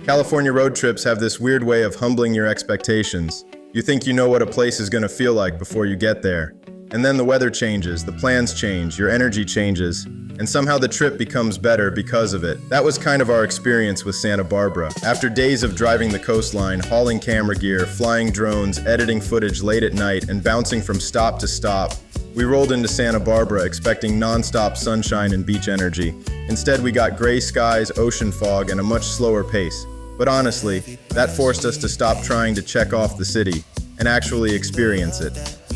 California road trips have this weird way of humbling your expectations. You think you know what a place is going to feel like before you get there. And then the weather changes, the plans change, your energy changes, and somehow the trip becomes better because of it. That was kind of our experience with Santa Barbara. After days of driving the coastline, hauling camera gear, flying drones, editing footage late at night, and bouncing from stop to stop, we rolled into Santa Barbara expecting non-stop sunshine and beach energy. Instead, we got gray skies, ocean fog, and a much slower pace. But honestly, that forced us to stop trying to check off the city and actually experience it.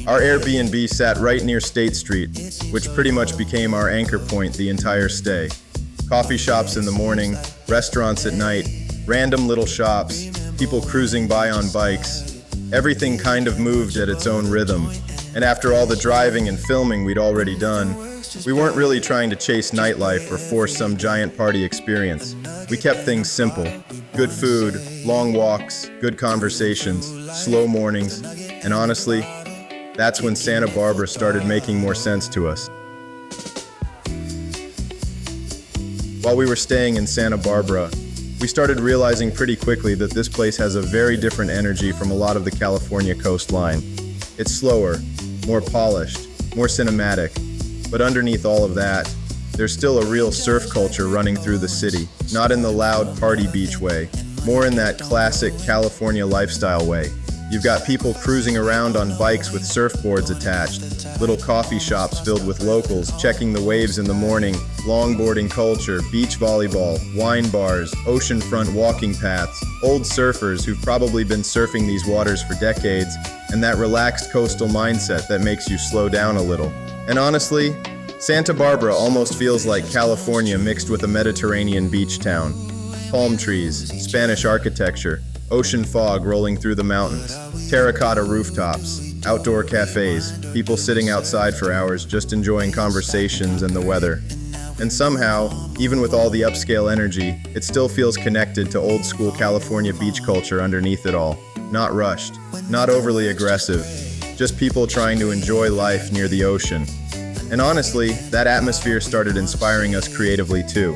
Our Airbnb sat right near State Street, which pretty much became our anchor point the entire stay. Coffee shops in the morning, restaurants at night, random little shops, people cruising by on bikes. Everything kind of moved at its own rhythm. And after all the driving and filming we'd already done, we weren't really trying to chase nightlife or force some giant party experience. We kept things simple. Good food, long walks, good conversations, slow mornings, and honestly, that's when Santa Barbara started making more sense to us. While we were staying in Santa Barbara, we started realizing pretty quickly that this place has a very different energy from a lot of the California coastline. It's slower, more polished, more cinematic, but underneath all of that, there's still a real surf culture running through the city, not in the loud party beach way, more in that classic California lifestyle way. You've got people cruising around on bikes with surfboards attached, little coffee shops filled with locals checking the waves in the morning, longboarding culture, beach volleyball, wine bars, oceanfront walking paths, old surfers who've probably been surfing these waters for decades, and that relaxed coastal mindset that makes you slow down a little. And honestly, Santa Barbara almost feels like California mixed with a Mediterranean beach town. Palm trees, Spanish architecture, ocean fog rolling through the mountains, terracotta rooftops, outdoor cafes, people sitting outside for hours just enjoying conversations and the weather. And somehow, even with all the upscale energy, it still feels connected to old school California beach culture underneath it all. Not rushed, not overly aggressive, just people trying to enjoy life near the ocean. And honestly, that atmosphere started inspiring us creatively too.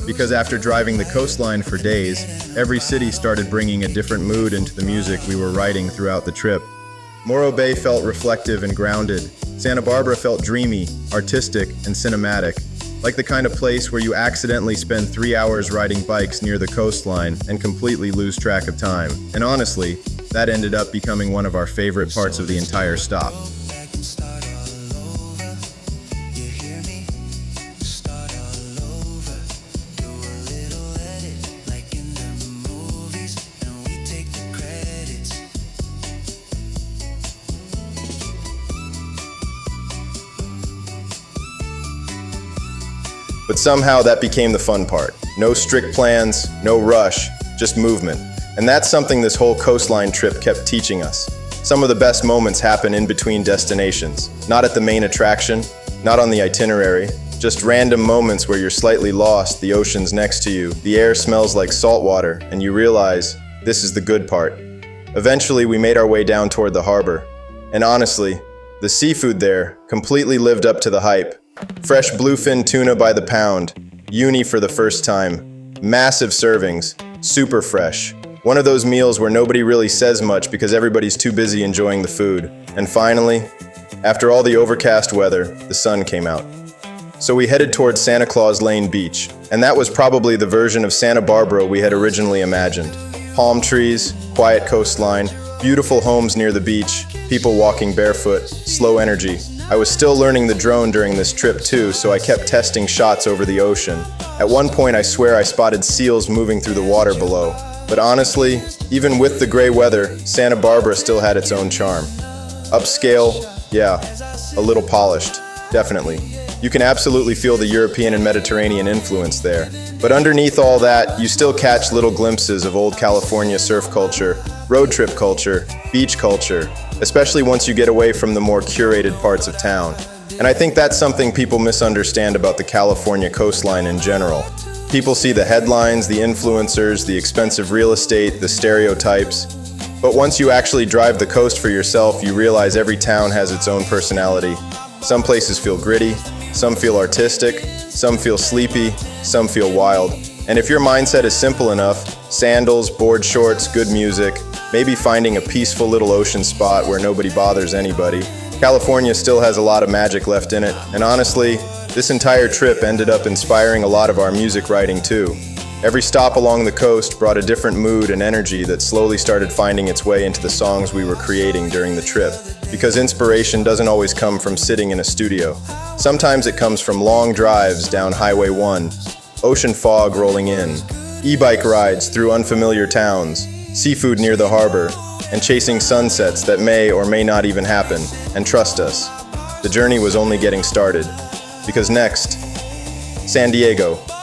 Because after driving the coastline for days, every city started bringing a different mood into the music we were writing throughout the trip. Morro Bay felt reflective and grounded. Santa Barbara felt dreamy, artistic, and cinematic, like the kind of place where you accidentally spend 3 hours riding bikes near the coastline and completely lose track of time. And honestly, that ended up becoming one of our favorite parts of the entire stop. But somehow that became the fun part. No strict plans, no rush, just movement. And that's something this whole coastline trip kept teaching us. Some of the best moments happen in between destinations, not at the main attraction, not on the itinerary, just random moments where you're slightly lost, the ocean's next to you, the air smells like salt water, and you realize this is the good part. Eventually, we made our way down toward the harbor. And honestly, the seafood there completely lived up to the hype. Fresh bluefin tuna by the pound, uni for the first time, massive servings, super fresh. One of those meals where nobody really says much because everybody's too busy enjoying the food. And finally, after all the overcast weather, the sun came out. So we headed towards Santa Claus Lane Beach, and that was probably the version of Santa Barbara we had originally imagined. Palm trees, quiet coastline, beautiful homes near the beach, people walking barefoot, slow energy. I was still learning the drone during this trip too, so I kept testing shots over the ocean. At one point I swear I spotted seals moving through the water below. But honestly, even with the gray weather, Santa Barbara still had its own charm. Upscale, yeah, a little polished, definitely. You can absolutely feel the European and Mediterranean influence there. But underneath all that, you still catch little glimpses of old California surf culture, road trip culture, beach culture, especially once you get away from the more curated parts of town. And I think that's something people misunderstand about the California coastline in general. People see the headlines, the influencers, the expensive real estate, the stereotypes. But once you actually drive the coast for yourself, you realize every town has its own personality. Some places feel gritty, some feel artistic, some feel sleepy, some feel wild. And if your mindset is simple enough, sandals, board shorts, good music, maybe finding a peaceful little ocean spot where nobody bothers anybody, California still has a lot of magic left in it, and honestly, this entire trip ended up inspiring a lot of our music writing too. Every stop along the coast brought a different mood and energy that slowly started finding its way into the songs we were creating during the trip. Because inspiration doesn't always come from sitting in a studio. Sometimes it comes from long drives down Highway 1, ocean fog rolling in, e-bike rides through unfamiliar towns, seafood near the harbor, and chasing sunsets that may or may not even happen. And trust us, the journey was only getting started. Because next, San Diego.